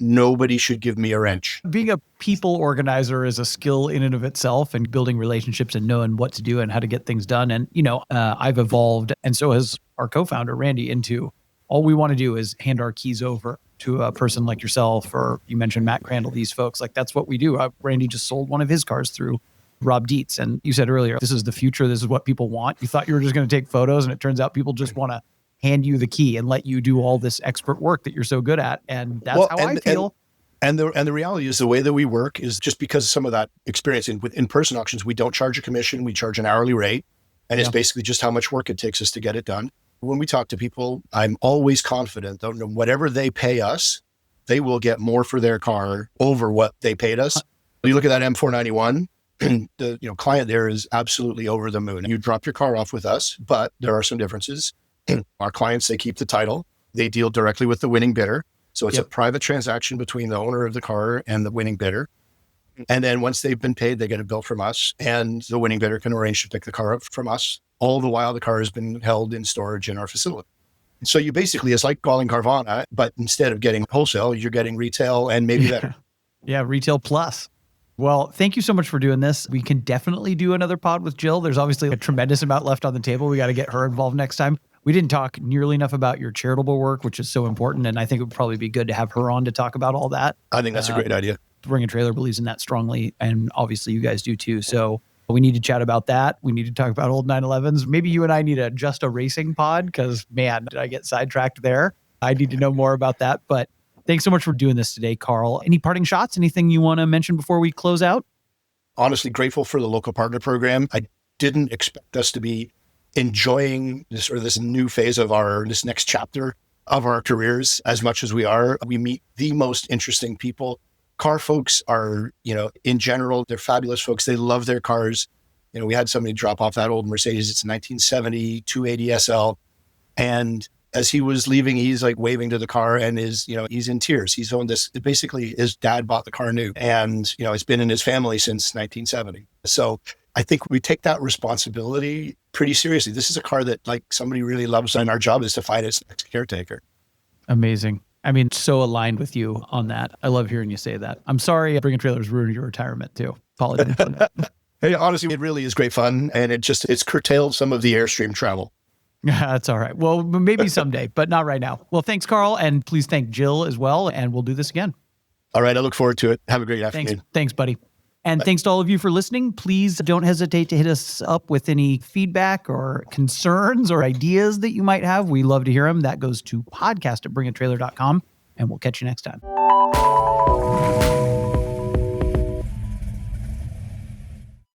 Nobody should give me a wrench. Being a people organizer is a skill in and of itself, and building relationships and knowing what to do and how to get things done. And, I've evolved, and so has our co-founder, Randy, into all we want to do is hand our keys over to a person like yourself, or you mentioned Matt Crandall, these folks. Like, that's what we do. Randy just sold one of his cars through Rob Dietz. And you said earlier, this is the future. This is what people want. You thought you were just going to take photos, and it turns out people just want to hand you the key and let you do all this expert work that you're so good at. And that's how I feel. And the reality is the way that we work is just because of some of that experience with in-person auctions, we don't charge a commission. We charge an hourly rate. And it's basically just how much work it takes us to get it done. When we talk to people, I'm always confident that whatever they pay us, they will get more for their car over what they paid us. You look at that M491, the client there is absolutely over the moon. You drop your car off with us, but there are some differences. Our clients, they keep the title. They deal directly with the winning bidder. So it's a private transaction between the owner of the car and the winning bidder. And then once they've been paid, they get a bill from us, and the winning bidder can arrange to pick the car up from us. All the while, the car has been held in storage in our facility. So you basically, it's like calling Carvana, but instead of getting wholesale, you're getting retail and maybe better. Yeah, retail plus. Well, thank you so much for doing this. We can definitely do another pod with Jill. There's obviously a tremendous amount left on the table. We got to get her involved next time. We didn't talk nearly enough about your charitable work, which is so important. And I think it would probably be good to have her on to talk about all that. I think that's a great idea. Bring a Trailer believes in that strongly. And obviously you guys do too. So we need to chat about that. We need to talk about old 911s. Maybe you and I need just a racing pod, because man, did I get sidetracked there? I need to know more about that. But thanks so much for doing this today, Karl. Any parting shots? Anything you want to mention before we close out? Honestly, grateful for the local partner program. I didn't expect us to be enjoying this new phase of this next chapter of our careers as much as we are. We meet the most interesting people. Car folks are, in general, they're fabulous folks. They love their cars. We had somebody drop off that old Mercedes. It's a 1970 280 SL. And as he was leaving, he's like waving to the car and he's in tears. He's owned this. Basically, his dad bought the car new, and, it's been in his family since 1970. So I think we take that responsibility pretty seriously. This is a car that somebody really loves, and our job is to find its next caretaker. Amazing. I mean, so aligned with you on that. I love hearing you say that. I'm sorry Bring a Trailer's ruined your retirement too. Apologies for that. Hey, honestly, it really is great fun, and it's curtailed some of the Airstream travel. That's all right. Well, maybe someday, but not right now. Well, thanks, Karl, and please thank Jill as well, and we'll do this again. All right, I look forward to it. Have a great afternoon. Thanks, buddy. And thanks to all of you for listening. Please don't hesitate to hit us up with any feedback or concerns or ideas that you might have. We love to hear them. That goes to podcast@bringatrailer.com, and we'll catch you next time.